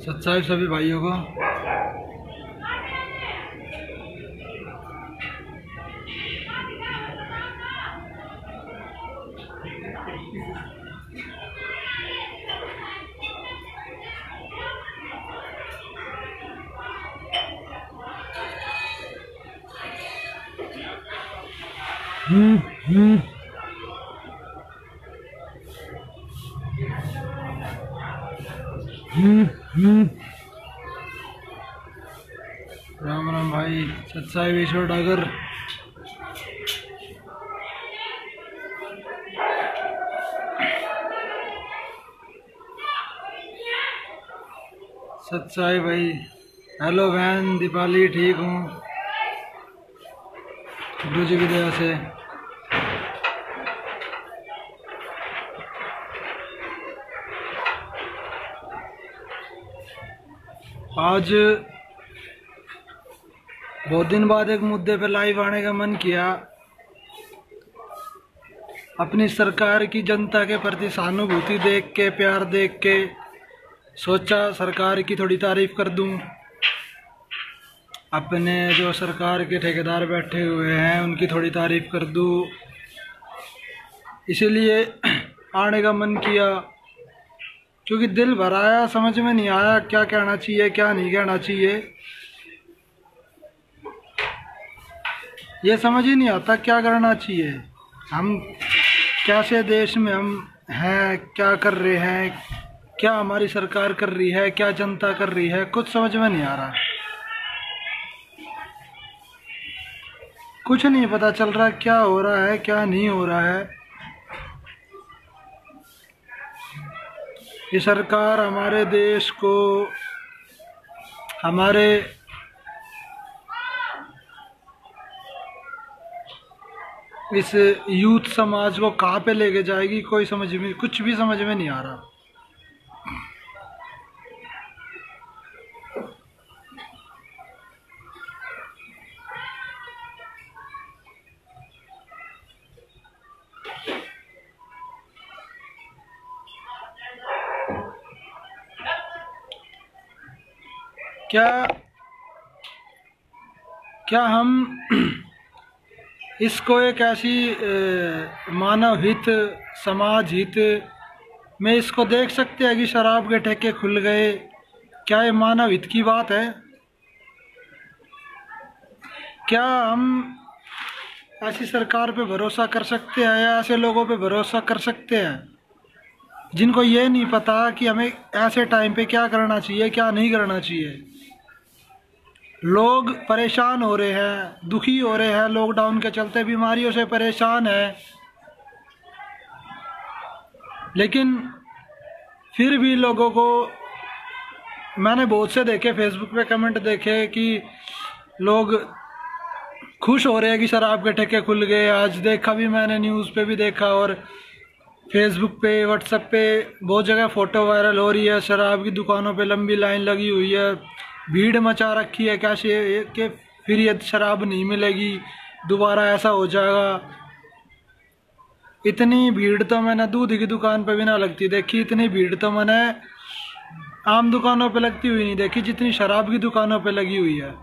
सच्चाई सभी भाइयों को। राम राम भाई, सच्चाई विश्व डागर। सच्चाई भाई, हेलो बहन दीपाली, ठीक हूँ गुरु जी की दया से। आज बहुत दिन बाद एक मुद्दे पे लाइव आने का मन किया। अपनी सरकार की जनता के प्रति सहानुभूति देख के, प्यार देख के सोचा सरकार की थोड़ी तारीफ कर दूं। अपने जो सरकार के ठेकेदार बैठे हुए हैं उनकी थोड़ी तारीफ कर दूं, इसीलिए आने का मन किया। क्योंकि दिल भर आया, समझ में नहीं आया क्या कहना चाहिए क्या नहीं कहना चाहिए। ये समझ ही नहीं आता क्या करना चाहिए। हम कैसे देश में हम हैं, क्या कर रहे हैं, क्या हमारी सरकार कर रही है, क्या जनता कर रही है, कुछ समझ में नहीं आ रहा। कुछ नहीं पता चल रहा क्या हो रहा है क्या नहीं हो रहा है। ये सरकार हमारे देश को, हमारे इस यूथ समाज को कहाँ पे लेके जाएगी, कोई कुछ भी समझ में नहीं आ रहा। क्या हम इसको एक ऐसी मानव हित, समाज हित में इसको देख सकते हैं कि शराब के ठेके खुल गए? क्या ये मानव हित की बात है? क्या हम ऐसी सरकार पे भरोसा कर सकते हैं या ऐसे लोगों पे भरोसा कर सकते हैं जिनको ये नहीं पता कि हमें ऐसे टाइम पे क्या करना चाहिए क्या नहीं करना चाहिए? लोग परेशान हो रहे हैं, दुखी हो रहे हैं, लॉकडाउन के चलते बीमारियों से परेशान है, लेकिन फिर भी लोगों को, मैंने बहुत से देखे, फेसबुक पे कमेंट देखे कि लोग खुश हो रहे हैं कि शराब के ठेके खुल गए। आज देखा भी मैंने, न्यूज़ पे भी देखा और फेसबुक पे, व्हाट्सएप पे बहुत जगह फ़ोटो वायरल हो रही है। शराब की दुकानों पे लंबी लाइन लगी हुई है, भीड़ मचा रखी है। कैसे कि फिर ये शराब नहीं मिलेगी, दोबारा ऐसा हो जाएगा। इतनी भीड़ तो मैंने दूध की दुकान पे भी ना लगती देखी, इतनी भीड़ तो मैंने आम दुकानों पे लगती हुई नहीं देखी जितनी शराब की दुकानों पे लगी हुई है।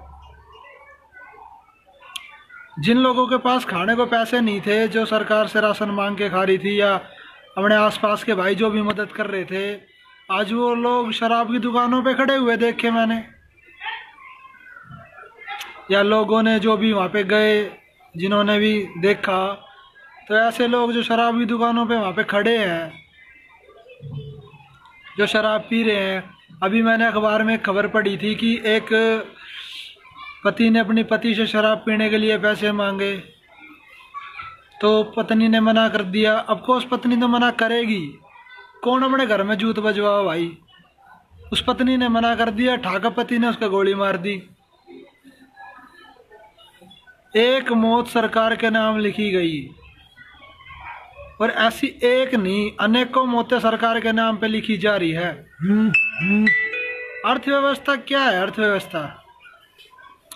जिन लोगों के पास खाने को पैसे नहीं थे, जो सरकार से राशन मांग के खा रही थी, या अपने आसपास के भाई जो भी मदद कर रहे थे, आज वो लोग शराब की दुकानों पे खड़े हुए देखे मैंने। या लोगों ने जो भी वहाँ पे गए, जिन्होंने भी देखा, तो ऐसे लोग जो शराब की दुकानों पे वहाँ पे खड़े हैं, जो शराब पी रहे हैं। अभी मैंने अखबार में खबर पढ़ी थी कि एक पति ने अपनी पति से शराब पीने के लिए पैसे मांगे तो पत्नी ने मना कर दिया। अब कोर्स पत्नी तो मना करेगी, कौन अपने घर में जूत बजवाओ भाई। उस पत्नी ने मना कर दिया, ठाका पति ने उसका गोली मार दी। एक मौत सरकार के नाम लिखी गई, और ऐसी एक नहीं अनेकों मौतें सरकार के नाम पे लिखी जा रही है। अर्थव्यवस्था क्या है? अर्थव्यवस्था,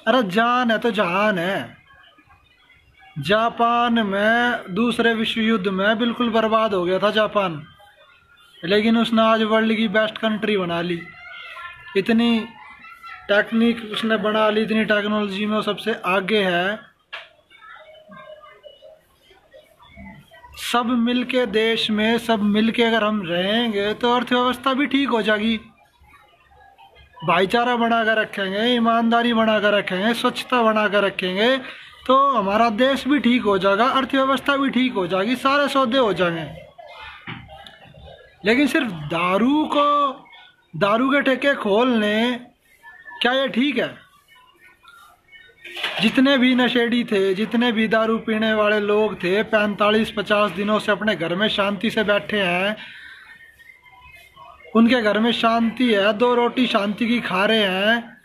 अरे जान है तो जहान है। जापान में दूसरे विश्व युद्ध में बिल्कुल बर्बाद हो गया था जापान, लेकिन उसने आज वर्ल्ड की बेस्ट कंट्री बना ली। इतनी टेक्निक उसने बना ली, इतनी टेक्नोलॉजी में वो सबसे आगे है। सब मिलके देश में सब मिलके अगर हम रहेंगे तो अर्थव्यवस्था भी ठीक हो जाएगी। भाईचारा बनाकर रखेंगे, ईमानदारी बनाकर रखेंगे, स्वच्छता बनाकर रखेंगे तो हमारा देश भी ठीक हो जाएगा, अर्थव्यवस्था भी ठीक हो जाएगी, सारे सौदे हो जाएंगे। लेकिन सिर्फ दारू के ठेके खोलने, क्या ये ठीक है? जितने भी नशेड़ी थे, जितने भी दारू पीने वाले लोग थे, 45-50 दिनों से अपने घर में शांति से बैठे हैं, उनके घर में शांति है, 2 रोटी शांति की खा रहे हैं।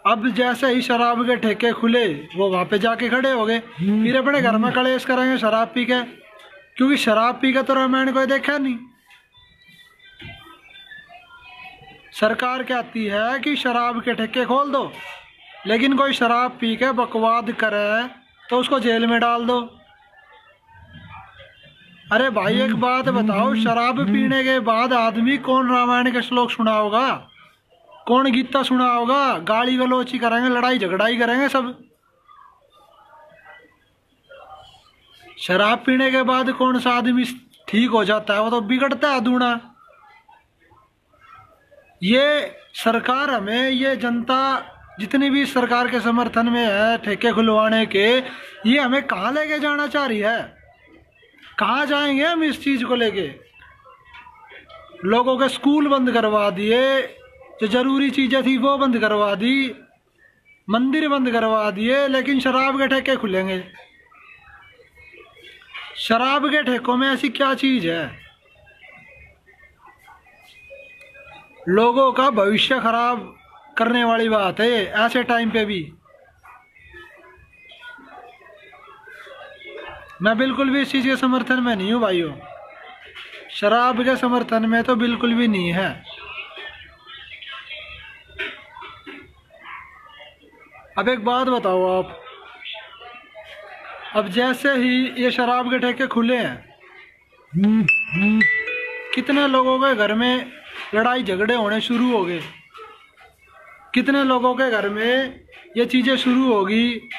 अब जैसे ही शराब के ठेके खुले वो वहाँ पे जाके खड़े हो गए, फिर अपने घर में कलेश करेंगे शराब पी के, क्योंकि शराब पी के तो रामायण कोई देखा नहीं। सरकार कहती है कि शराब के ठेके खोल दो, लेकिन कोई शराब पी के बकवाद करे तो उसको जेल में डाल दो। अरे भाई एक बात बताओ, शराब पीने के बाद आदमी कौन रामायण के श्लोक सुना होगा, कौन गीता सुना होगा? गाली गलौची करेंगे, लड़ाई झगड़ाई करेंगे सब। शराब पीने के बाद कौन सा आदमी ठीक हो जाता है? वो तो बिगड़ता है दूना। ये सरकार हमें, ये जनता जितनी भी सरकार के समर्थन में है ठेके खुलवाने के, ये हमें कहाँ लेके जाना चाह रही है? कहाँ जाएंगे हम इस चीज़ को लेके? लोगों के स्कूल बंद करवा दिए, जो जरूरी चीज़ें थी वो बंद करवा दी, मंदिर बंद करवा दिए, लेकिन शराब के ठेके खुलेंगे। शराब के ठेकों में ऐसी क्या चीज़ है? लोगों का भविष्य खराब करने वाली बात है ऐसे टाइम पे भी। मैं बिल्कुल भी इस चीज़ के समर्थन में नहीं हूँ भाइयों, शराब के समर्थन में तो बिल्कुल भी नहीं है। अब एक बात बताओ आप, अब जैसे ही ये शराब के ठेके खुले हैं, कितने लोगों के घर में लड़ाई झगड़े होने शुरू हो गए, कितने लोगों के घर में ये चीज़ें शुरू होगी।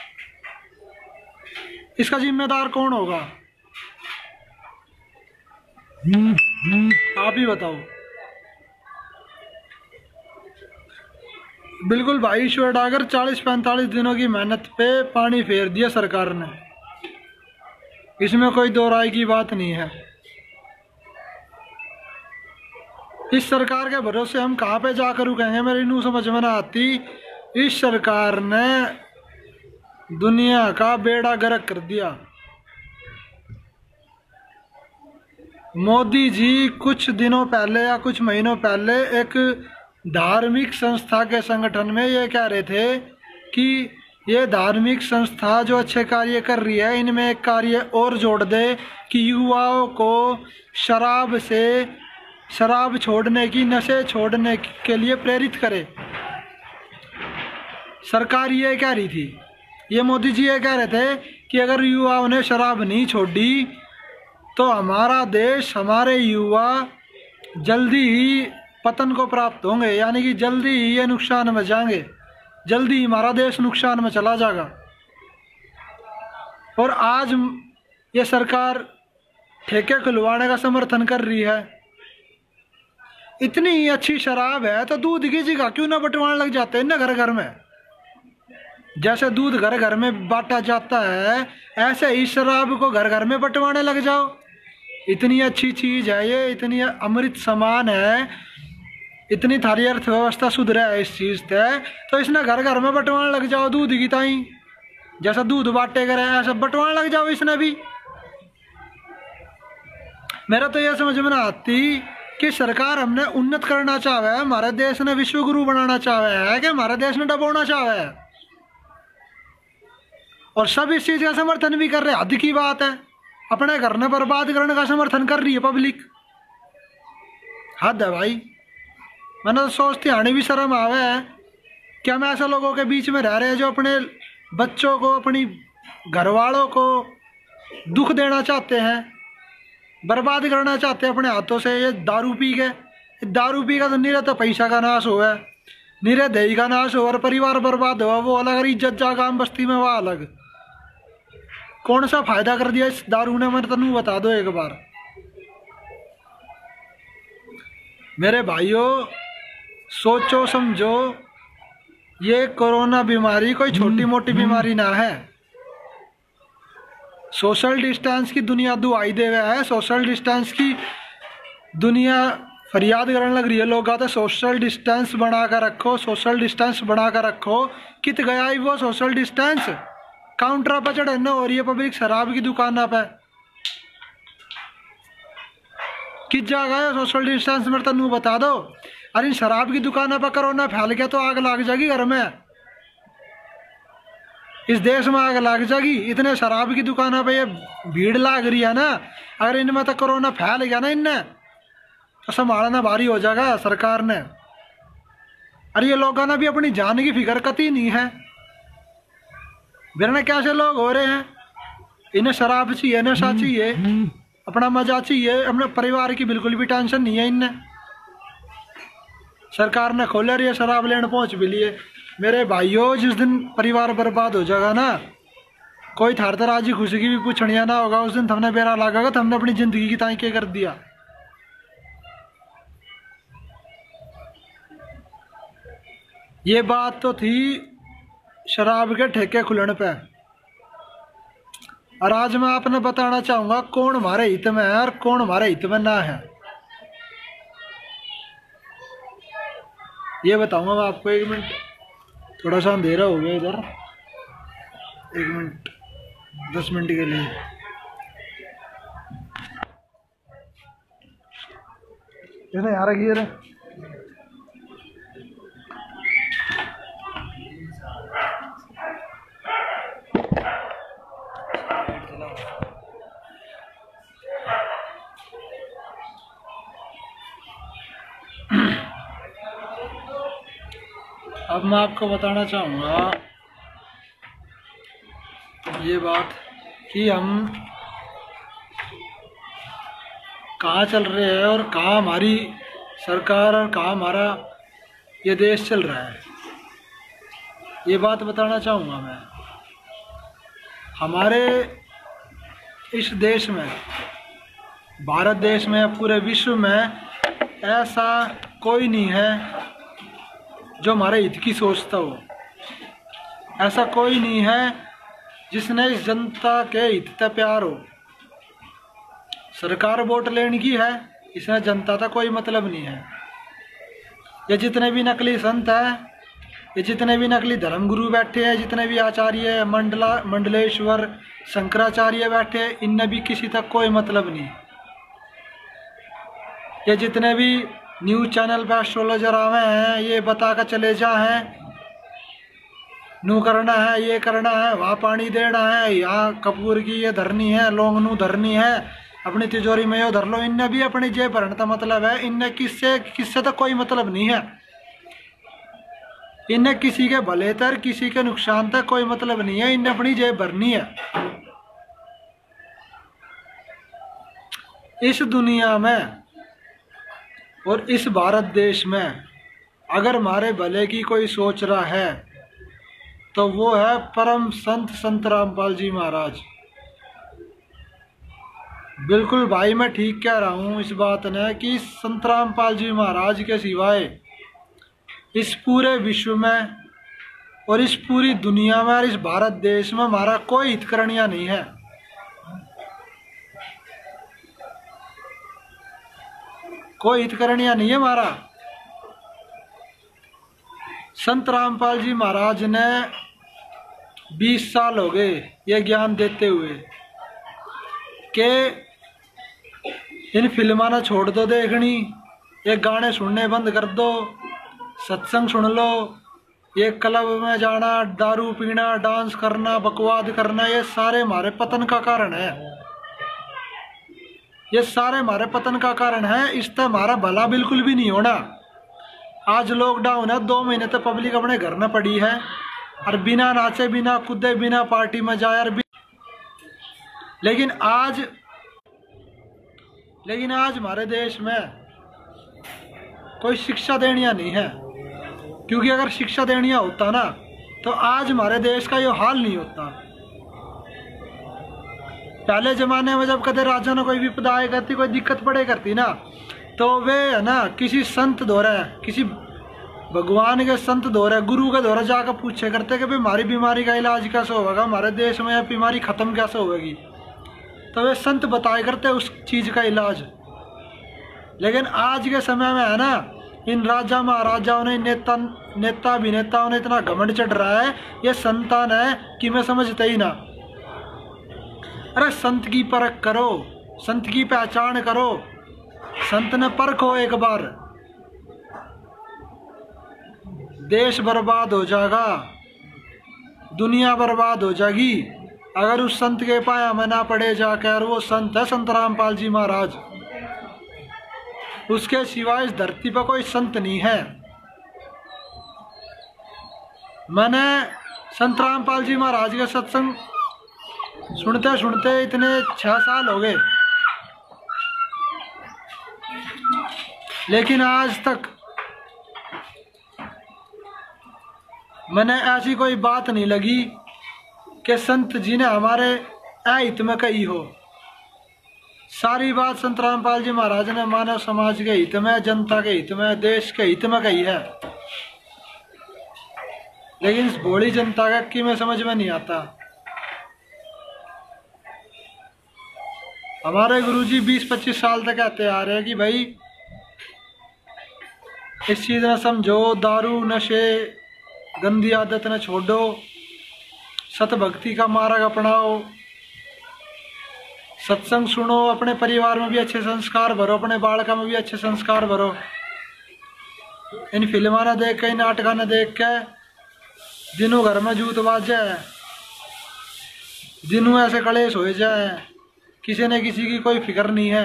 इसका जिम्मेदार कौन होगा? आप ही बताओ। बिल्कुल भाई, ईश्वर डागर 40-45 दिनों की मेहनत पे पानी फेर दिया सरकार ने, इसमें कोई दो राय की बात नहीं है। इस सरकार के भरोसे हम कहाँ पे जाकर रुकेंगे? मेरी नू समझ में ना आती। इस सरकार ने दुनिया का बेड़ा गर्क कर दिया। मोदी जी कुछ दिनों पहले या कुछ महीनों पहले एक धार्मिक संस्था के संगठन में ये कह रहे थे कि ये धार्मिक संस्था जो अच्छे कार्य कर रही है, इनमें एक कार्य और जोड़ दे कि युवाओं को शराब छोड़ने की, नशे छोड़ने के लिए प्रेरित करे। सरकार ये कह रही थी, ये मोदी जी ये कह रहे थे कि अगर युवाओं ने शराब नहीं छोड़ी तो हमारा देश, हमारे युवा जल्दी ही पतन को प्राप्त होंगे, यानी कि जल्दी ही ये नुकसान में जाएंगे, जल्दी ही हमारा देश नुकसान में चला जाएगा। और आज ये सरकार ठेके खुलवाने का समर्थन कर रही है। इतनी अच्छी शराब है तो दूध की जगह क्यों ना बंटवाने लग जाते हैं ना घर घर में? जैसे दूध घर घर में बांटा जाता है, ऐसे ही शराब को घर घर में बंटवाने लग जाओ। इतनी अच्छी चीज़ है ये, इतनी अमृत समान है, इतनी थारी अर्थव्यवस्था सुधरा है इस चीज़ से, तो इसने घर घर में बंटवाने लग जाओ दूध की ताई। जैसा दूध बांटे करे ऐसा बंटवाने लग जाओ इसने भी। मेरा तो यह समझ में ना आती कि सरकार हमने उन्नत करना चाहे है, हमारे देश ने विश्व गुरु बनाना चाहे है कि हमारे देश ने डबोना चाहे है, और सब इस चीज़ का समर्थन भी कर रहे हैं। हद की बात है, अपने घर ने बर्बाद करने का समर्थन कर रही है पब्लिक। हद है भाई। मैंने तो सोचती आने भी शर्म आवे है कि हम ऐसे लोगों के बीच में रह रहे हैं जो अपने बच्चों को, अपनी घरवालों को दुख देना चाहते हैं, बर्बाद करना चाहते हैं अपने हाथों से। ये दारू पी का तो नहीं रहता पैसा का नाश हुआ है। निरे दही का नाश हो और परिवार बर्बाद हुआ वो अलग, और इज्जत जागा आम बस्ती में वह अलग। कौन सा फायदा कर दिया इस दारू ने, मैं तनु बता दो एक बार। मेरे भाइयों सोचो समझो, ये कोरोना बीमारी कोई छोटी मोटी बीमारी ना है। सोशल डिस्टेंस की दुनिया दुआई दे रहा है, सोशल डिस्टेंस की दुनिया फरियाद करने लग रही है। लोग कहते सोशल डिस्टेंस बना कर रखो, सोशल डिस्टेंस बना कर रखो। कित गया ही वो सोशल डिस्टेंस? काउंटर पर चढ़ना हो रही है पब्लिक, शराब की दुकान पे किस जगह है सोशल डिस्टेंस? मेरे तनु बता दो। अरे शराब की दुकान पर कोरोना फैल गया तो आग लग जाएगी घर में, इस देश में आग लग जाएगी। इतने शराब की दुकान पे ये भीड़ लाग रही है ना, अगर इनमें तो कोरोना फैल गया ना इनने तो संभालना भारी हो जाएगा सरकार ने। अरे ये लोगों ने भी अपनी जान की फिक्र कती नहीं है। बिरने कैसे लोग हो रहे हैं, इन्हें शराब चाहिए, नशा चाहिए, अपना मजा चाहिए, अपने परिवार की बिल्कुल भी टेंशन नहीं है इनने। सरकार ने खोले रही है, शराब लेने पहुंच भी लिए। मेरे भाइयों जिस दिन परिवार बर्बाद हो जाएगा ना, कोई थार तर आज खुशी की भी पूछनिया ना होगा, उस दिन तुमने बेरा लागेगा तुमने अपनी जिंदगी की ताई के कर दिया। ये बात तो थी शराब के ठेके खुलने पे, और आज मैं आपने बताना चाहूंगा कौन हमारे हित में है और कौन हमारे हित में ना है। ये बताऊंगा मैं आपको। 1 मिनट, थोड़ा सा अंधेरा हो गया इधर, 1 मिनट 10 मिनट के लिए। इसने यार गियर अब मैं आपको बताना चाहूँगा ये बात कि हम कहाँ चल रहे हैं और कहाँ हमारी सरकार और कहाँ हमारा ये देश चल रहा है, ये बात बताना चाहूँगा मैं। हमारे इस देश में, भारत देश में, पूरे विश्व में ऐसा कोई नहीं है जो हमारे हित की सोचता हो। ऐसा कोई नहीं है जिसने इस जनता के हित से प्यार हो। सरकार वोट लेने की है, इसमें जनता का कोई मतलब नहीं है। ये जितने भी नकली संत हैं, ये जितने भी नकली धर्मगुरु बैठे हैं, जितने भी आचार्य मंडलेश्वर शंकराचार्य बैठे हैं, इनने भी किसी तक कोई मतलब नहीं। ये जितने भी न्यूज़ चैनल पर एस्ट्रोलॉजर आवे हैं, ये बता कर चले जा हैं नू करना है, ये करना है, वहाँ पानी देना है, यहाँ कपूर की ये धरनी है, लौंग नू धरनी है, अपनी तिजोरी में यो धर लो। इनने भी अपनी जेब भरने का मतलब है, इनने किससे तो कोई मतलब नहीं है। इन्हें किसी के भले तर किसी के नुकसान तक कोई मतलब नहीं है, इन्हें अपनी जेब भरनी है। इस दुनिया में और इस भारत देश में अगर हमारे भले की कोई सोच रहा है तो वो है परम संत संत रामपाल जी महाराज। बिल्कुल भाई मैं ठीक कह रहा हूँ इस बात ने कि संत रामपाल जी महाराज के सिवाय इस पूरे विश्व में और इस पूरी दुनिया में और इस भारत देश में हमारा कोई हितकरणिया नहीं है। कोई हितकरणिया नहीं है हमारा। संत रामपाल जी महाराज ने 20 साल हो गए ये ज्ञान देते हुए कि इन फिल्मा ना छोड़ दो देखनी, ये गाने सुनने बंद कर दो, सत्संग सुन लो, ये क्लब में जाना, दारू पीना, डांस करना, बकवाद करना, ये सारे हमारे पतन का कारण है। ये सारे हमारे पतन का कारण है। इससे हमारा भला बिल्कुल भी नहीं होना। आज लॉकडाउन है, 2 महीने तक पब्लिक अपने घर में पड़ी है और बिना नाचे, बिना कूदे, बिना पार्टी में जाए लेकिन आज हमारे देश में कोई शिक्षा देनिया नहीं है क्योंकि अगर शिक्षा देनी होता ना तो आज हमारे देश का ये हाल नहीं होता। पहले जमाने में जब कदे राजा ने कोई विपदा आए करती, कोई दिक्कत पड़े करती ना, तो वे है ना किसी संत द्वारा, किसी भगवान के संत द्वारा, गुरु के द्वारा जाकर पूछे करते कि भाई हमारी बीमारी का इलाज कैसे होगा, हमारे देश में यह बीमारी खत्म कैसे होगी, तो वे संत बताए करते उस चीज़ का इलाज। लेकिन आज के समय में है ना इन राजा महाराजाओं ने, नेता अभिनेताओं ने इतना घमंड चढ़ रहा है, ये संतान है कि मैं समझते ही ना। अरे संत की परख करो, संत की पहचान करो, संत ने परखो एक बार। देश बर्बाद हो जाएगा, दुनिया बर्बाद हो जाएगी अगर उस संत के पाया में ना पड़े जाकर। वो संत है संत रामपाल जी महाराज, उसके सिवाय इस धरती पर कोई संत नहीं है। मैंने संत रामपाल जी महाराज के सत्संग सुनते सुनते इतने 6 साल हो गए, लेकिन आज तक मैंने ऐसी कोई बात नहीं लगी कि संत जी ने हमारे अहित में कही हो। सारी बात संत रामपाल जी महाराज ने मानव समाज के हित में, जनता के हित में, देश के हित में कही है। लेकिन इस भोली जनता का कि में समझ में नहीं आता। हमारे गुरुजी 20-25 साल तक कहते आ रहे हैं कि भाई इस चीज में समझो, दारू नशे गंदी आदत न छोड़ो, सत भक्ति का मार्ग अपनाओ, सत्संग सुनो, अपने परिवार में भी अच्छे संस्कार भरो, अपने बालका में भी अच्छे संस्कार भरो। इन फिल्मा न देख के, इन नाटका न देख के दिनों घर में जूत बाज जाए, दिनों ऐसे कलेश हो जाए, किसी न किसी की कोई फिक्र नहीं है।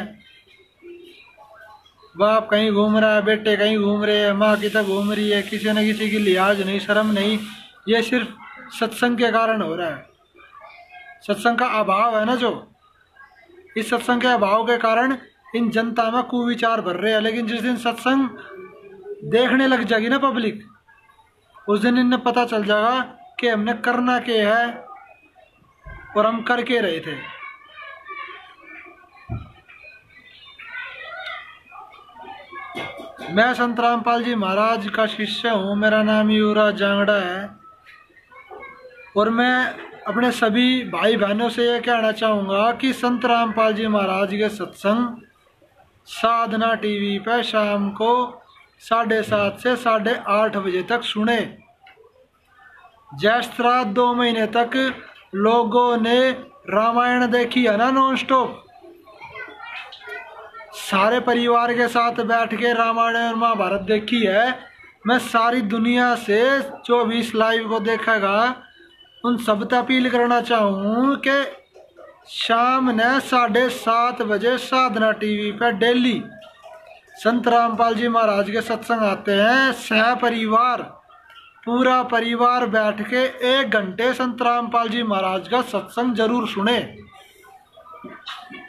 बाप कहीं घूम रहा है, बेटे कहीं घूम रहे हैं, माँ की तक घूम रही है, किसी न किसी की लिहाज नहीं, शर्म नहीं। ये सिर्फ सत्संग के कारण हो रहा है। सत्संग का अभाव है ना, जो इस सत्संग के अभाव के कारण इन जनता में कुविचार भर रहे हैं। लेकिन जिस दिन सत्संग देखने लग जाएगी ना पब्लिक, उस दिन इन्हें पता चल जाएगा कि हमने करना क्या है और हम कर के रहे थे। मैं संत रामपाल जी महाराज का शिष्य हूँ, मेरा नाम युवराज जांगड़ा है, और मैं अपने सभी भाई बहनों से ये कहना चाहूँगा कि संत रामपाल जी महाराज के सत्संग साधना टीवी पे शाम को 7:30 से 8:30 बजे तक सुने। जिस तरह 2 महीने तक लोगों ने रामायण देखी है ना नॉन स्टॉप, सारे परिवार के साथ बैठ के रामायण और महाभारत देखी है, मैं सारी दुनिया से जो भी इस लाइव को देखेगा उन सब से अपील करना चाहूँ कि शाम ने 7:30 बजे साधना टीवी पर डेली संत रामपाल जी महाराज के सत्संग आते हैं। सह परिवार, पूरा परिवार बैठ के 1 घंटे संत रामपाल जी महाराज का सत्संग जरूर सुने,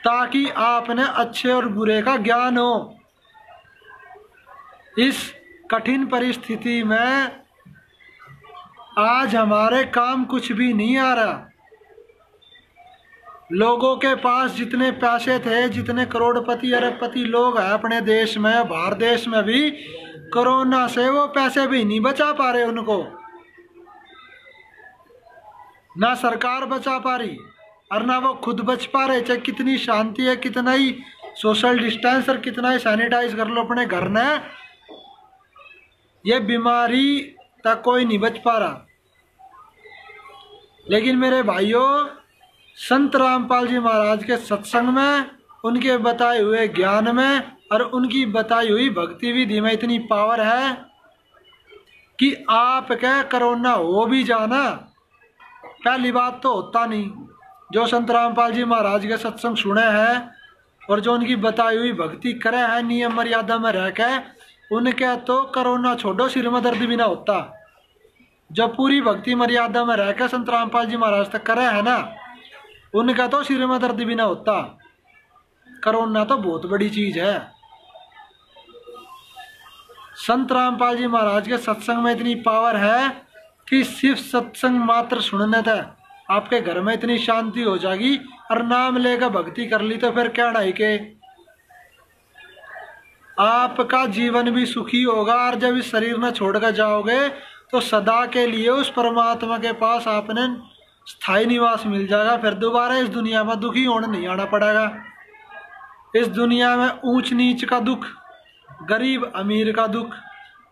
ताकि आपने अच्छे और बुरे का ज्ञान हो। इस कठिन परिस्थिति में आज हमारे काम कुछ भी नहीं आ रहा। लोगों के पास जितने पैसे थे, जितने करोड़पति अरबपति लोग हैं अपने देश में, बाहर देश में भी, कोरोना से वो पैसे भी नहीं बचा पा रहे उनको, ना सरकार बचा पा रही और ना वो खुद बच पा रहे। चाहे कितनी शांति है, कितना ही सोशल डिस्टेंस और कितना ही सैनिटाइज कर लो अपने घर में, ये बीमारी तक कोई नहीं बच पा रहा। लेकिन मेरे भाइयों, संत रामपाल जी महाराज के सत्संग में, उनके बताए हुए ज्ञान में और उनकी बताई हुई भक्ति विधि में इतनी पावर है कि आपका कोरोना हो भी जाना पहली बात तो होता नहीं। जो संत रामपाल जी महाराज के सत्संग सुने हैं और जो उनकी बताई हुई भक्ति करे हैं नियम मर्यादा में रह के, उनके तो कोरोना छोड़ो सिर में दर्द भी ना होता। जब पूरी भक्ति मर्यादा में रह के संत रामपाल जी महाराज तक करे है ना, उनका तो सिर में दर्द भी ना होता। कोरोना तो बहुत बड़ी चीज है। संत रामपाल जी महाराज के सत्संग में इतनी पावर है कि सिर्फ सत्संग मात्र सुनने था आपके घर में इतनी शांति हो जाएगी, और नाम लेकर भक्ति कर ली तो फिर क्या ढाई के आपका जीवन भी सुखी होगा। और जब इस शरीर में छोड़कर जाओगे तो सदा के लिए उस परमात्मा के पास आपने स्थायी निवास मिल जाएगा। फिर दोबारा इस दुनिया में दुखी होने नहीं आना पड़ेगा। इस दुनिया में ऊंच नीच का दुख, गरीब अमीर का दुख,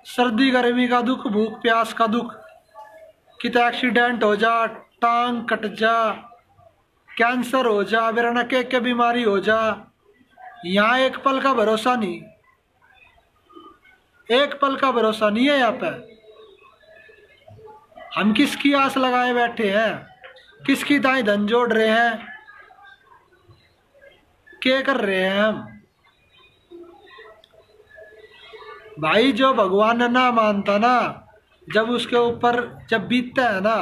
सर्दी गर्मी का दुख, भूख प्यास का दुख, कितना एक्सीडेंट हो जा, टांग कट जा, कैंसर हो जा, बिरना के बीमारी हो जा, यहाँ एक पल का भरोसा नहीं, एक पल का भरोसा नहीं है। यहाँ पे हम किसकी आस लगाए बैठे हैं, किसकी दाई धन जोड़ रहे हैं, क्या कर रहे हैं हम भाई। जो भगवान ना मानता ना, जब उसके ऊपर जब बीतता है ना,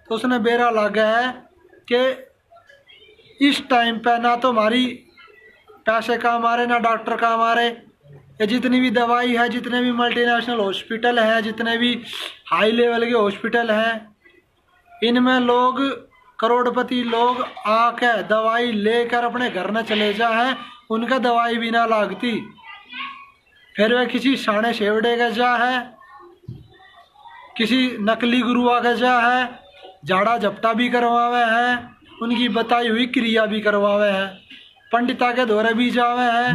तो उसने बेरा लगा है कि इस टाइम पे ना तो हमारी पैसे काम आ रहे, ना डॉक्टर काम आ रहे। ये जितनी भी दवाई है, जितने भी मल्टीनेशनल हॉस्पिटल हैं, जितने भी हाई लेवल के हॉस्पिटल हैं, इनमें लोग करोड़पति लोग आके दवाई लेकर अपने घर न चले जा है, उनका दवाई भी ना लागती। फिर वह किसी साणे शेवड़े का जा है, किसी नकली गुरु का जा है, झाड़ा झपटा भी करवावे हैं, उनकी बताई हुई क्रिया भी करवावे हैं, पंडिता के दौरे भी जावे हैं,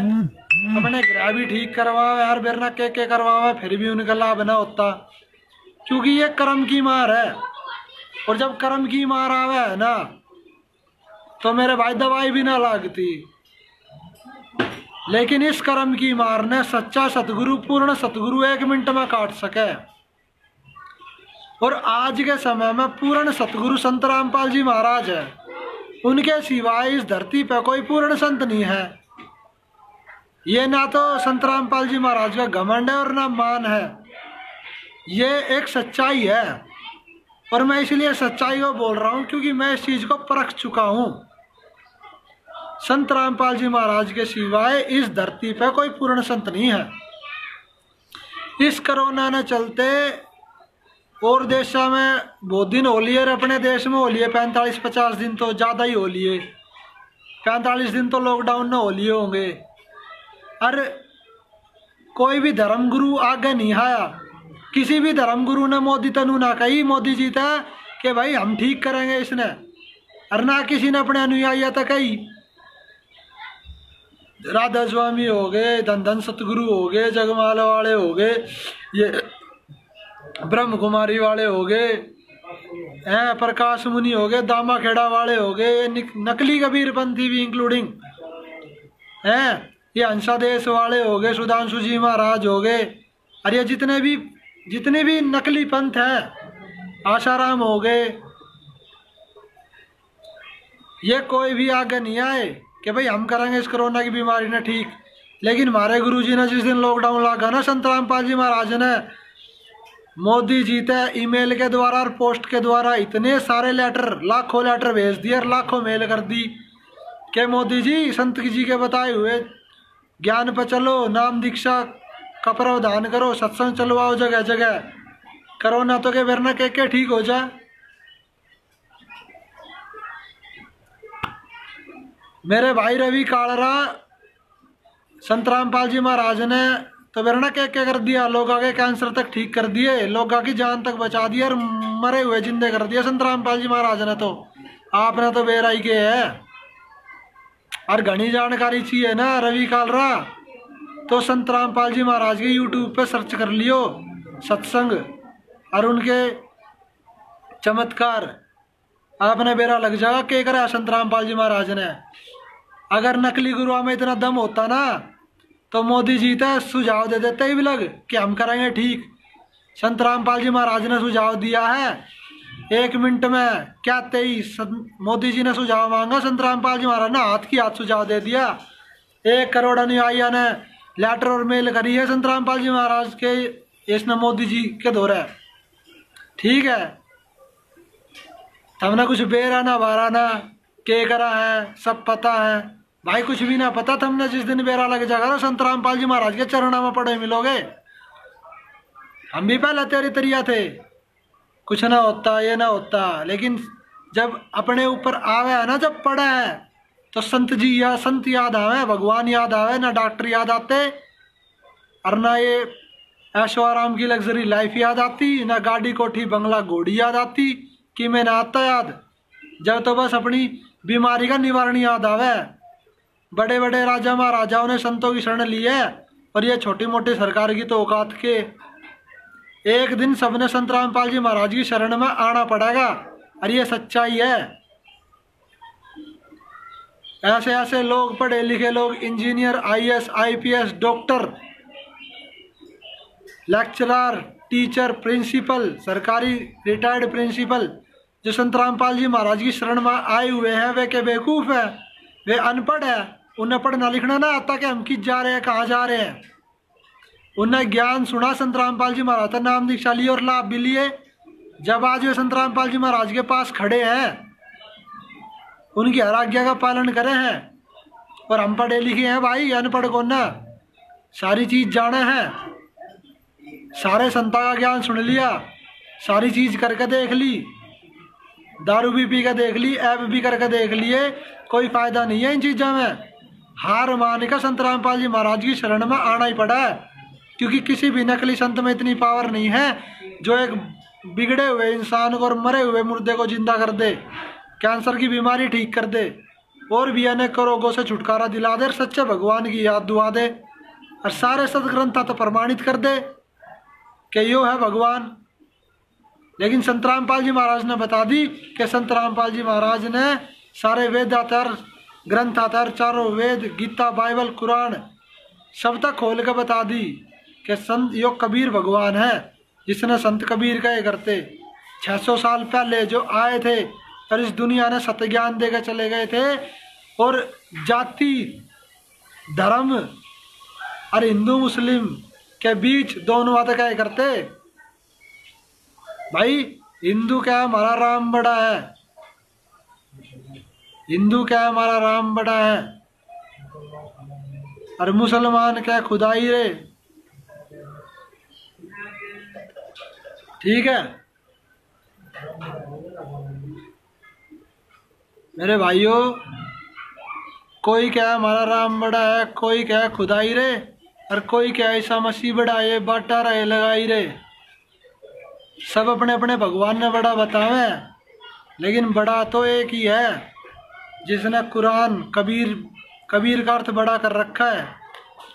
अपने ग्रह भी ठीक करवावे, हर बेरना के करवावे, फिर भी उनका लाभ ना होता, क्योंकि ये कर्म की मार है। और जब कर्म की मार आवे है ना, तो मेरे भाई दवाई भी ना लागती। लेकिन इस कर्म की मार ने सच्चा सतगुरु, पूर्ण सतगुरु 1 मिनट में काट सके। और आज के समय में पूर्ण सतगुरु संत रामपाल जी महाराज है, उनके सिवाय इस धरती पर कोई पूर्ण संत नहीं है। ये ना तो संत रामपाल जी महाराज का घमंड है और ना मान है, ये एक सच्चाई है। और मैं इसलिए सच्चाई को बोल रहा हूँ क्योंकि मैं इस चीज को परख चुका हूँ। संत रामपाल जी महाराज के सिवाय इस धरती पर कोई पूर्ण संत नहीं है। इस कोरोना ने चलते और देशों में बहुत दिन हो लिए, अपने देश में हो लिए 45-50 दिन तो ज़्यादा ही हो लिए, 45 दिन तो लॉकडाउन में हो लिए होंगे। अरे कोई भी धर्म गुरु आगे नहीं आया, किसी भी धर्म गुरु ने मोदी तनु ना कही मोदी जी था कि भाई हम ठीक करेंगे इसने, और ना किसी ने अपने अनुयायी तक कही। राधा स्वामी हो गए, धन धन सतगुरु हो गए, जगमाला वाले हो गए, ये ब्रह्म कुमारी वाले हो गए, प्रकाश मुनि हो गए, दामा खेड़ा वाले हो गए, नकली कबीरपंथी भी इंक्लूडिंग हैं, ये हंसादेश वाले हो गए, सुधांशु जी महाराज हो गए, और ये जितने भी नकली पंथ हैं, आशाराम हो गए, ये कोई भी आगे नहीं आए कि भाई हम करेंगे इस कोरोना की बीमारी ने ठीक। लेकिन हमारे गुरुजी ने जिस दिन लॉकडाउन लगा ना, संत रामपाल जी महाराज ने मोदी जी ते ईमेल के द्वारा और पोस्ट के द्वारा इतने सारे लेटर, लाखों लेटर भेज दिए और लाखों मेल कर दी कि मोदी जी संत जी के बताए हुए ज्ञान पर चलो, नाम दीक्षा का प्रावधान करो, सत्संग चलवाओ जगह जगह, कोरोना तो के वरना के ठीक हो जाए। मेरे भाई रवि कालरा संत रामपाल जी महाराज ने तो वरना क्या कर दिया, लोगों के कैंसर तक ठीक कर दिए, लोगों की जान तक बचा दी और मरे हुए जिंदे कर दिए संत रामपाल जी महाराज ने। तो आपने तो बेराई के है, और घनी जानकारी चाहिए ना रवि कालरा, तो संत रामपाल जी महाराज के यूट्यूब पे सर्च कर लियो सत्संग और उनके चमत्कार, आपने बेरा लग जाएगा क्या करा संत रामपाल जी महाराज ने। अगर नकली गुरुओं में इतना दम होता ना, तो मोदी जी तो सुझाव दे देते ही भी लग कि हम करेंगे ठीक। संत रामपाल जी महाराज ने सुझाव दिया है 1 मिनट में, क्या 23 मोदी जी ने सुझाव मांगा, संत रामपाल जी महाराज ने हाथ की हाथ सुझाव दे दिया। 1 करोड़ अनुयायियों ने लेटर और मेल करी है संत रामपाल जी महाराज के, इसने मोदी जी के दौरे, ठीक है। हमने कुछ बेरा ना बारा ना के करा है, सब पता है भाई, कुछ भी ना पता। हमने जिस दिन बेरा लग जाएगा ना, संत रामपाल जी महाराज के चरणों में पड़े मिलोगे। हम भी पहले तेरी तरिया थे, कुछ ना होता ये ना होता, लेकिन जब अपने ऊपर आवे है ना, जब पड़ा है तो संत जी या संत याद आवे, भगवान याद आवे, ना डॉक्टर याद आते और ना ये ऐशो आराम की लग्जरी लाइफ याद आती, ना गाड़ी कोठी बंगला घोड़ी याद आती कि मैं ना आता याद। जब तो बस अपनी बीमारी का निवारण याद आवे। बड़े बड़े राजा महाराजाओं ने संतों की शरण ली है और ये छोटी मोटी सरकार की तो औकात के। एक दिन सबने संत रामपाल जी महाराज की शरण में आना पड़ेगा और ये सच्चाई है। ऐसे ऐसे लोग, पढ़े लिखे लोग, engineer, IAS, IPS, doctor, lecturer, teacher, principal, सरकारी रिटायर्ड प्रिंसिपल, जो संत रामपाल जी महाराज की शरण में आए हुए हैं, वे के बेवकूफ़ है, वे अनपढ़ है, उन्हें पढ़ना लिखना ना आता कि हम किस जा रहे हैं, कहाँ जा रहे हैं। उन्हें ज्ञान सुना संत रामपाल जी महाराज का, नाम दीक्षा लिए और लाभ भी लिए। जब आज वे संत रामपाल जी महाराज के पास खड़े हैं, उनकी हर आज्ञा का पालन करे हैं। और हम पढ़े लिखे हैं भाई, अनपढ़ को ना, सारी चीज़ जाने हैं, सारे संता का ज्ञान सुन लिया, सारी चीज़ करके देख ली, दारू भी पी के देख ली, ऐप भी करके देख लिए, कोई फायदा नहीं है इन चीज़ों में। हार मान का संत रामपाल जी महाराज की शरण में आना ही पड़ा है, क्योंकि किसी भी नकली संत में इतनी पावर नहीं है जो एक बिगड़े हुए इंसान को और मरे हुए मुर्दे को जिंदा कर दे, कैंसर की बीमारी ठीक कर दे, और भी अनेक रोगों से छुटकारा दिला दे, और सच्चे भगवान की याद दुआ दे, और सारे सदग्रंथ तो प्रमाणित कर दे कि यो है भगवान। लेकिन संत रामपाल जी महाराज ने बता दी कि संत रामपाल जी महाराज ने सारे वेदातर ग्रंथ आतर, चारों वेद, गीता, बाइबल, कुरान सब तक खोल के बता दी कि संत यो कबीर भगवान है, जिसने संत कबीर कहे करते 600 साल पहले जो आए थे और इस दुनिया ने सत्य ज्ञान देकर चले गए थे, और जाति धर्म और हिंदू मुस्लिम के बीच दोनों बातें कहे करते। भाई हिंदू क्या है, हमारा राम बड़ा है, हिंदू क्या है, हमारा राम बड़ा है, और मुसलमान क्या खुदाई रे। ठीक है मेरे भाइयों, कोई क्या है हमारा राम बड़ा है, कोई क्या है खुदाई रे, और कोई क्या ईसा मसीह बड़ा है, बाटा रहे लगाई रे। सब अपने अपने भगवान ने बड़ा बतावे, लेकिन बड़ा तो एक ही है, जिसने कुरान कबीर का अर्थ बड़ा कर रखा है,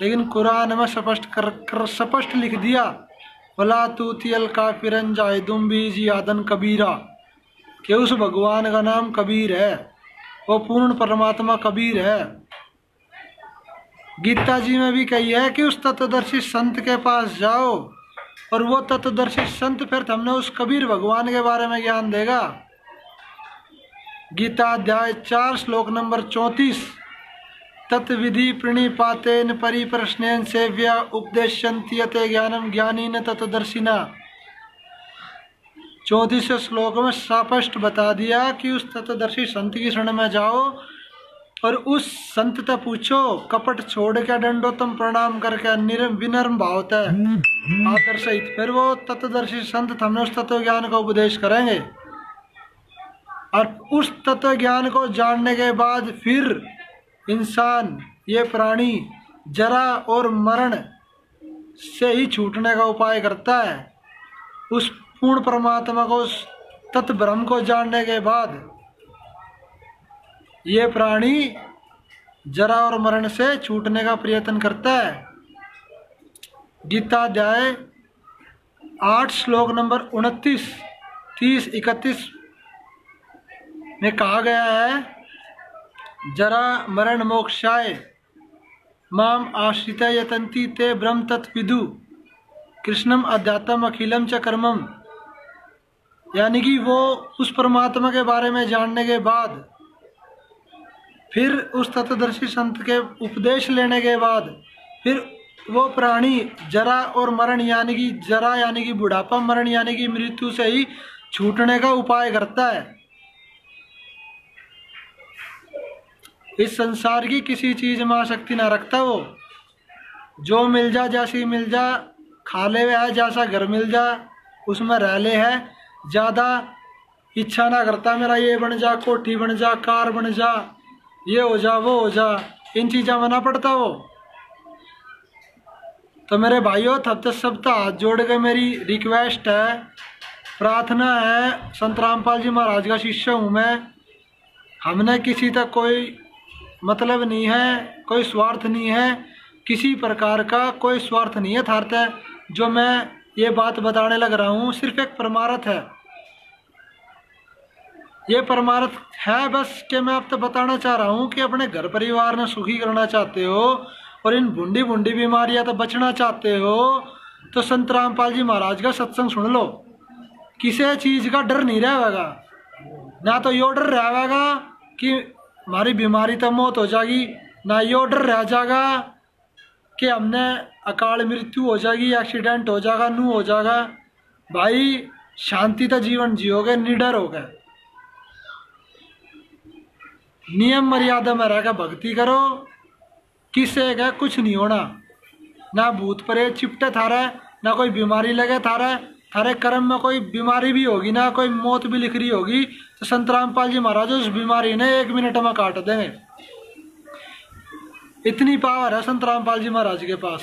लेकिन कुरान में स्पष्ट लिख दिया, वला तूतियल काफिरन जाहिदुम भी जियादन कबीरा, कि उस भगवान का नाम कबीर है, वो पूर्ण परमात्मा कबीर है। गीता जी में भी कही है कि उस तत्वदर्शी संत के पास जाओ, और वो तत्वदर्शी संत फिर हमने उस कबीर भगवान के बारे में ज्ञान देगा। गीता अध्याय 4 श्लोक नंबर 34, तत्विधि प्रणिपातेन परिप्रश्नेन सेव्या उपदेशन्त्यते ज्ञानम ज्ञानीन तत्वदर्शिना। 34 श्लोक में स्पष्ट बता दिया कि उस तत्वदर्शी संत की शरण में जाओ और उस संत से पूछो, कपट छोड़ के दंडोतम प्रणाम करके विनम्र भाव है आदर सहित, फिर वो तत्वदर्शी संत हमने उस तत्व ज्ञान का उपदेश करेंगे। और उस तत्व ज्ञान को जानने के बाद फिर इंसान, ये प्राणी जरा और मरण से ही छूटने का उपाय करता है। उस पूर्ण परमात्मा को, उस तत्व ब्रह्म को जानने के बाद ये प्राणी जरा और मरण से छूटने का प्रयत्न करता है। गीता अध्याय 8 श्लोक नंबर 29, 30, 31 में कहा गया है, जरा मरण मोक्षाय माम आश्रित यतन्ति ते ब्रह्म तत्विदु कृष्णम अध्यात्म अखिलम च कर्मम। यानी कि वो उस परमात्मा के बारे में जानने के बाद, फिर उस तत्वदर्शी संत के उपदेश लेने के बाद, फिर वो प्राणी जरा और मरण यानी कि जरा यानी कि बुढ़ापा, मरण यानी कि मृत्यु से ही छूटने का उपाय करता है। इस संसार की किसी चीज में आसक्ति ना रखता, वो जो मिल जा, जैसी मिल जा खा ले है, जैसा घर मिल जा उसमें रह ले है। ज़्यादा इच्छा ना करता मेरा ये बन जा, कोठी बन जा, कार बन जा, ये हो जा, वो हो जा, इन चीज़ों में ना पड़ता वो। तो मेरे भाइयों तब तक सब हाथ जोड़ के मेरी रिक्वेस्ट है, प्रार्थना है, संत रामपाल जी महाराज का शिष्य हूँ मैं। हमने किसी तक कोई मतलब नहीं है, कोई स्वार्थ नहीं है, किसी प्रकार का कोई स्वार्थ नहीं है थारते। जो मैं ये बात बताने लग रहा हूँ सिर्फ एक परमार्थ है, ये परमार्थ है बस कि मैं अब तो बताना चाह रहा हूँ कि अपने घर परिवार ने सुखी करना चाहते हो और इन बूंदी बूंदी बीमारियाँ तो बचना चाहते हो तो संत रामपाल जी महाराज का सत्संग सुन लो। किसी चीज़ का डर नहीं रहेगा, ना तो यो डर रहेगा कि हमारी बीमारी तो मौत हो जाएगी, ना यो डर रह जाएगा कि हमने अकाल मृत्यु हो जाएगी, एक्सीडेंट हो जाएगा, नू हो जाएगा। भाई शांति तो जीवन जियोगे, निडर हो गए, नियम मर्यादा में रहकर भक्ति करो, किससे का कुछ नहीं होना, ना भूत प्रेत चिपटे थारा, ना कोई बीमारी लगे थारा, थारे कर्म में कोई बीमारी भी होगी ना कोई मौत भी लिख रही होगी तो संत रामपाल जी महाराज उस बीमारी ने 1 मिनट में काट देंगे। इतनी पावर है संत रामपाल जी महाराज के पास।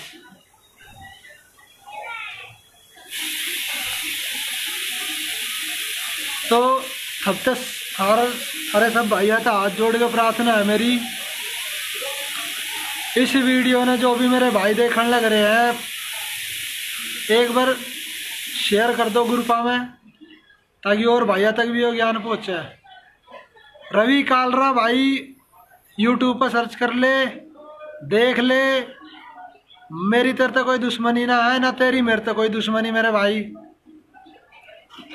तो तब तक सारे सब भाई था हाथ जोड़ के प्रार्थना है मेरी, इस वीडियो ने जो भी मेरे भाई देखने लग रहे हैं एक बार शेयर कर दो ग्रुपा में ताकि और भाइयों तक भी वो ज्ञान पहुँचे। रवि कालरा भाई यूट्यूब पर सर्च कर ले, देख ले, मेरी तेरे तो कोई दुश्मनी ना है ना तेरी मेरे तो कोई दुश्मनी मेरे भाई।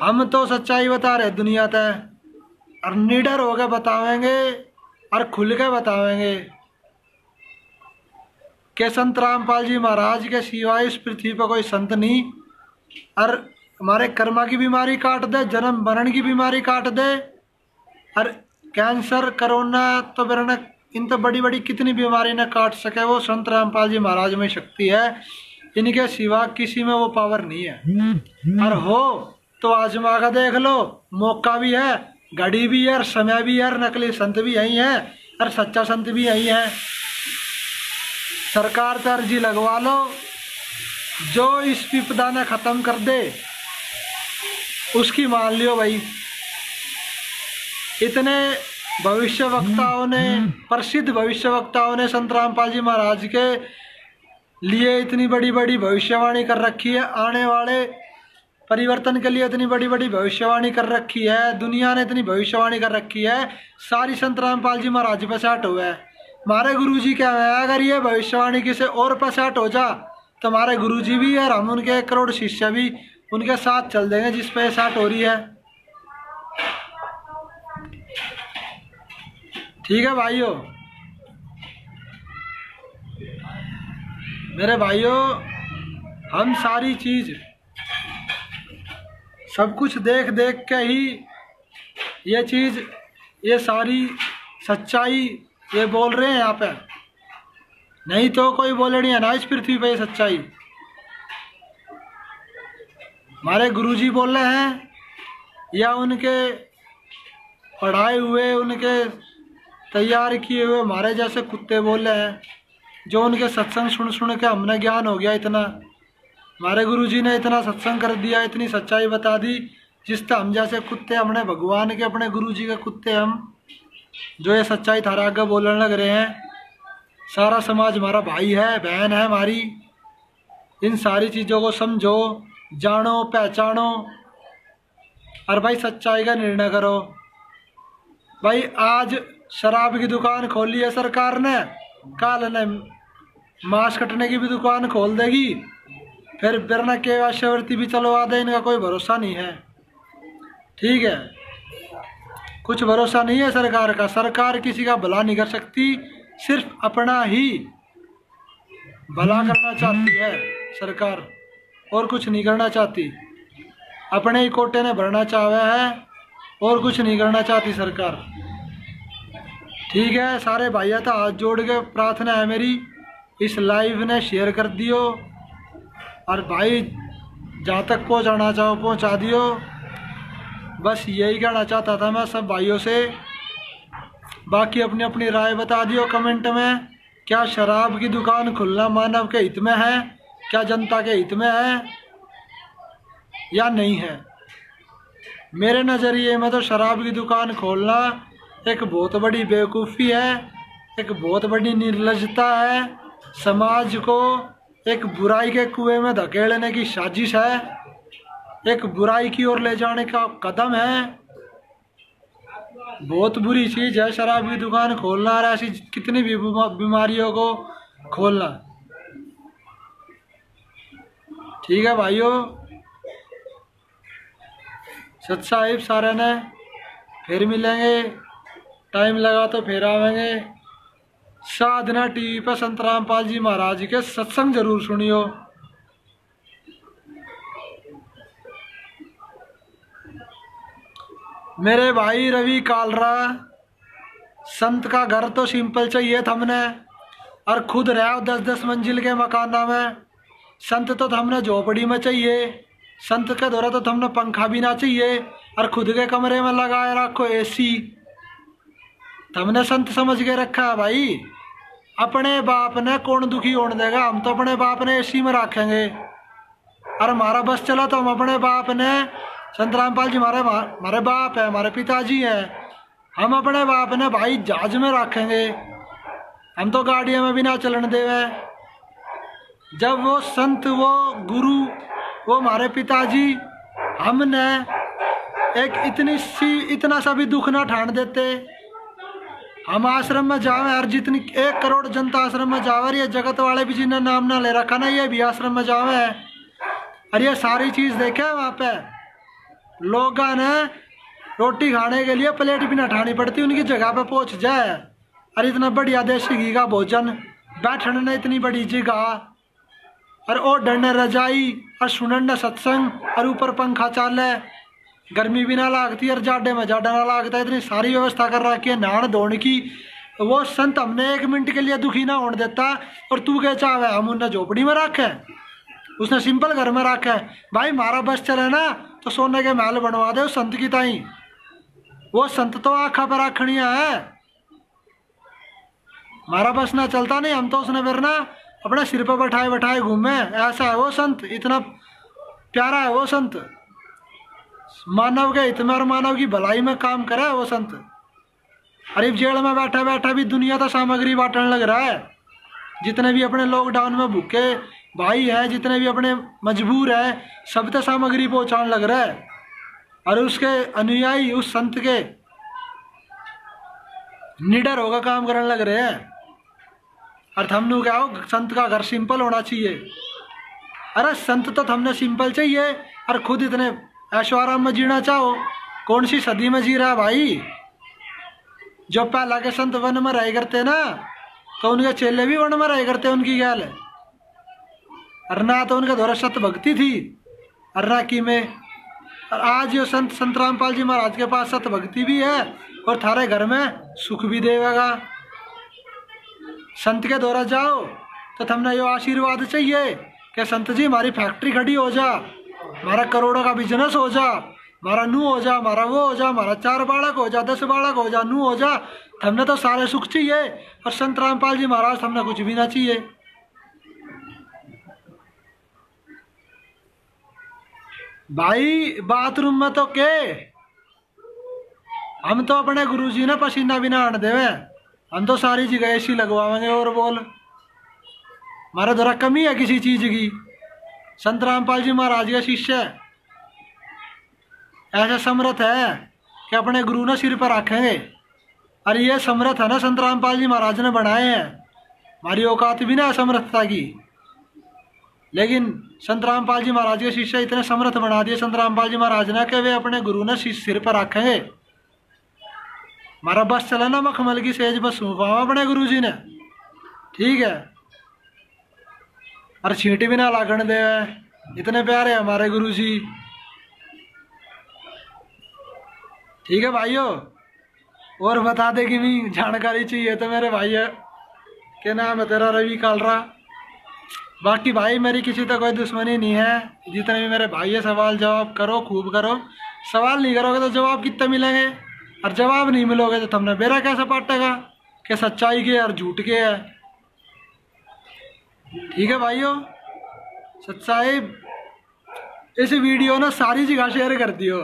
हम तो सच्चाई बता रहे दुनिया तक और निडर होकर बतावेंगे और खुल के बतावेंगे कि संत रामपाल जी महाराज के सिवाय इस पृथ्वी पर कोई संत नहीं। और हमारे कर्मा की बीमारी काट दे, जन्म मरण की बीमारी काट दे, और कैंसर कोरोना तो मेरा इन तो बड़ी बड़ी कितनी बीमारी ने काट सके वो संत रामपाल जी महाराज में शक्ति है, इनके सिवा किसी में वो पावर नहीं है। और हो तो आजमा का देख लो, मौका भी है, घड़ी भी है, समय भी है, नकली संत भी यही है और सच्चा संत भी यही है। सरकार से अर्जी लगवा लो, जो इस विपदा ने खत्म कर दे उसकी मान लियो भाई। इतने भविष्य वक्ताओं ने, प्रसिद्ध भविष्य वक्ताओं ने संत रामपाल जी महाराज के लिए इतनी बड़ी बड़ी भविष्यवाणी कर रखी है, आने वाले परिवर्तन के लिए इतनी बड़ी बड़ी भविष्यवाणी कर रखी है, दुनिया ने इतनी भविष्यवाणी कर रखी है, सारी संत रामपाल जी महाराज पर सेट हुआ है। हमारे गुरुजी क्या है, अगर ये भविष्यवाणी किसी और पर सेट हो जा तो हमारे गुरुजी भी और हम उनके 1 करोड़ शिष्य भी उनके साथ चल देंगे जिस पे सेट हो रही है। ठीक है भाइयों, मेरे भाइयों, हम सारी चीज सब कुछ देख देख के ही ये चीज, ये सारी सच्चाई ये बोल रहे हैं यहाँ पे, नहीं तो कोई बोले नहीं है ना इस पृथ्वी पे ये सच्चाई। हमारे गुरुजी बोल रहे हैं या उनके पढ़ाए हुए, उनके तैयार किए हुए हमारे जैसे कुत्ते बोल रहे हैं, जो उनके सत्संग सुन सुन के हमने ज्ञान हो गया इतना। हमारे गुरुजी ने इतना सत्संग कर दिया, इतनी सच्चाई बता दी, जिससे हम जैसे कुत्ते, हमने भगवान के अपने गुरुजी के कुत्ते हम, जो ये सच्चाई थारा आगे बोलने लग रहे हैं। सारा समाज हमारा भाई है, बहन है हमारी। इन सारी चीज़ों को समझो, जानो, पहचानो और भाई सच्चाई का निर्णय करो। भाई आज शराब की दुकान खोली है सरकार ने, कल ने मांस कटने की भी दुकान खोल देगी, फिर बिना केवाश्यवर्ती भी चलवा दे, इनका कोई भरोसा नहीं है। ठीक है, कुछ भरोसा नहीं है सरकार का। सरकार किसी का भला नहीं कर सकती, सिर्फ अपना ही भला करना चाहती है सरकार, और कुछ नहीं करना चाहती। अपने ही कोटे ने भरना चाहा है और कुछ नहीं करना चाहती सरकार। ठीक है, सारे भाइयों का हाथ जोड़ के प्रार्थना है मेरी, इस लाइव ने शेयर कर दियो और भाई जहाँ तक पहुँचाना चाहो पहुँचा दियो। बस यही कहना चाहता था मैं सब भाइयों से। बाकी अपनी अपनी राय बता दियो कमेंट में, क्या शराब की दुकान खुलना मानव के हित में है, क्या जनता के हित में है या नहीं है। मेरे नज़रिए में तो शराब की दुकान खोलना एक बहुत बड़ी बेवकूफ़ी है, एक बहुत बड़ी निर्लजता है, समाज को एक बुराई के कुएं में धकेलने की साजिश है, एक बुराई की ओर ले जाने का कदम है। बहुत बुरी चीज़ है शराब की दुकान खोलना और ऐसी कितनी भी बीमारियों को खोलना। ठीक है भाइयों, सत साहिब सारे ने फिर मिलेंगे, टाइम लगा तो फिर आवेंगे। साधना टीवी पर संत रामपाल जी महाराज के सत्संग जरूर सुनियो। मेरे भाई रवि कालरा, संत का घर तो सिंपल चाहिए हमने, और खुद रहो 10-10 मंजिल के मकाना में। संत तो हमने झोपड़ी में चाहिए, संत के दौरा तो हमने पंखा भी ना चाहिए, और खुद के कमरे में लगाए रखो एसी। हमने संत समझ के रखा है भाई। अपने बाप ने कौन दुखी होने देगा, हम तो अपने बाप ने एसी में रखेंगे। और हमारा बस चला तो हम अपने बाप ने, संत रामपाल जी हमारे बाप है, हमारे पिताजी हैं, हम अपने बाप ने भाई जहाज में रखेंगे। हम तो गाड़ियों में भी ना चलन देवे। जब वो संत, वो गुरु, वो हमारे पिताजी हमने एक इतना सा भी दुख ना ठान देते। हम आश्रम में जावे, हर जितनी 1 करोड़ जनता आश्रम में जावे, ये जगत वाले भी जिन्हें नाम ना ले रखा ना, ये भी आश्रम में जावे। और ये सारी चीज़ देखे वहाँ पे लोगों ने रोटी खाने के लिए प्लेट भी ना उठानी पड़ती, उनकी जगह पे पहुँच जाए। और इतना बढ़िया देसी घी का भोजन, बैठने ने इतनी बड़ी जगह, और ओढ़ने ने रजाई, और सुनने ने सत्संग, और ऊपर पंखा चाले, गर्मी भी ना लागती और जाडे में जाडा ना लागता। इतनी सारी व्यवस्था कर रखी है नहाने धोने की। वो संत हमने 1 मिनट के लिए दुखी ना होने देता। और तू क्या चाहे, हम उन्हें झोपड़ी में रखे, उसने सिंपल घर में रखे। भाई हमारा बस चले ना तो सोने के महल बनवा दे उस संत की ताई। वो संत तो आँखा पर रखनिया है। हमारा बस ना चलता नहीं, हम तो उसने फिर ना अपने सिर पर बैठाए बैठाए घूमे। ऐसा है वो संत, इतना प्यारा है वो संत, मानव के हित में और मानव की भलाई में काम करे वो संत। अरे जेल में बैठा बैठा भी दुनिया का सामग्री बांटने लग रहा है। जितने भी अपने लॉकडाउन में भूखे भाई हैं, जितने भी अपने मजबूर हैं, सब तो सामग्री पहुंचाने लग रहा है। और उसके अनुयायी उस संत के निडर होकर काम करने लग रहे हैं। और हमने क्या हो, संत का घर सिंपल होना चाहिए। अरे संत तो हमने सिंपल चाहिए, और खुद इतने ऐशो आराम में जीना चाहो। कौन सी सदी में जी रहा है भाई। जो पहला के संत वन में रह करते ना, तो उनके चेले भी वन में रह करते उनकी गैल। और ना तो उनके द्वारा सत भक्ति थी और ना की में। और आज ये संत रामपाल जी महाराज के पास सत भक्ति भी है, और थारे घर में सुख भी देगा। संत के द्वारा जाओ तो हमने यो आशीर्वाद चाहिए कि संत जी हमारी फैक्ट्री खड़ी हो जा, हमारा करोड़ों का बिजनेस हो जा, हमारा नू हो जा, हमारा वो हो जा, हमारा 4 बालक हो जा, 10 बालक हो जा, नू हो जा। हमने तो सारे सुख चाहिए। और संत रामपाल जी महाराज हमने कुछ भी ना चाहिए। भाई बाथरूम में तो के हम तो अपने गुरुजी ने पसीना भी ना आने देवे, हम तो सारी जगह एसी लगवाएंगे। और बोल हमारे द्वारा कमी है किसी चीज की। संत रामपाल जी महाराज का शिष्य ऐसा समर्थ है कि अपने गुरु ने सिर पर रखेंगे। और ये समर्थ है ना संत रामपाल जी महाराज ने बनाए हैं। हमारी औकात भी ना समर्थता की, लेकिन संत रामपाल जी महाराज के शिष्य इतने समर्थ बना दिए संत रामपाल जी महाराज ने कि वे अपने गुरु ने सिर पर रखेंगे। हमारा बस चला ना मखमल की सेज बस पावा अपने गुरु जी ने, ठीक है। और छींटी भी ना लागण दे, इतने प्यारे हैं हमारे गुरु जी। ठीक है भाइयों, और बता दे कि भी जानकारी चाहिए तो मेरे भाई है, क्या नाम है तेरा, रवि कालरा। बाकी भाई मेरी किसी तो कोई दुश्मनी नहीं है, जितने भी मेरे भाई है सवाल जवाब करो, खूब करो। सवाल नहीं करोगे तो जवाब कितने मिलेंगे, और जवाब नहीं मिलोगे तो तुमने बेरा कैसे पाटेगा कि सच्चाई के और झूठ के है। ठीक है भाइयों, सच्चाई इस वीडियो ना सारी जगह शेयर कर दियो,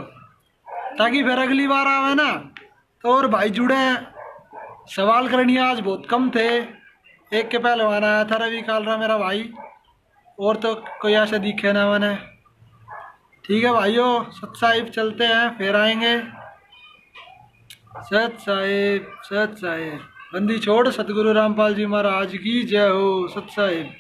ताकि फिर अगली बार आवे ना तो और भाई जुड़े। सवाल करनी आज बहुत कम थे, एक के पहलवान आया था रवि कालरा मेरा भाई, और तो कोई ऐसे दिखे ना मैंने। ठीक है भाइयों, सत साहिब चलते हैं, फिर आएंगे। सत साहिब, सत साहिब। बंदी छोड़ सतगुरु रामपाल जी महाराज की जय हो। सत साहिब।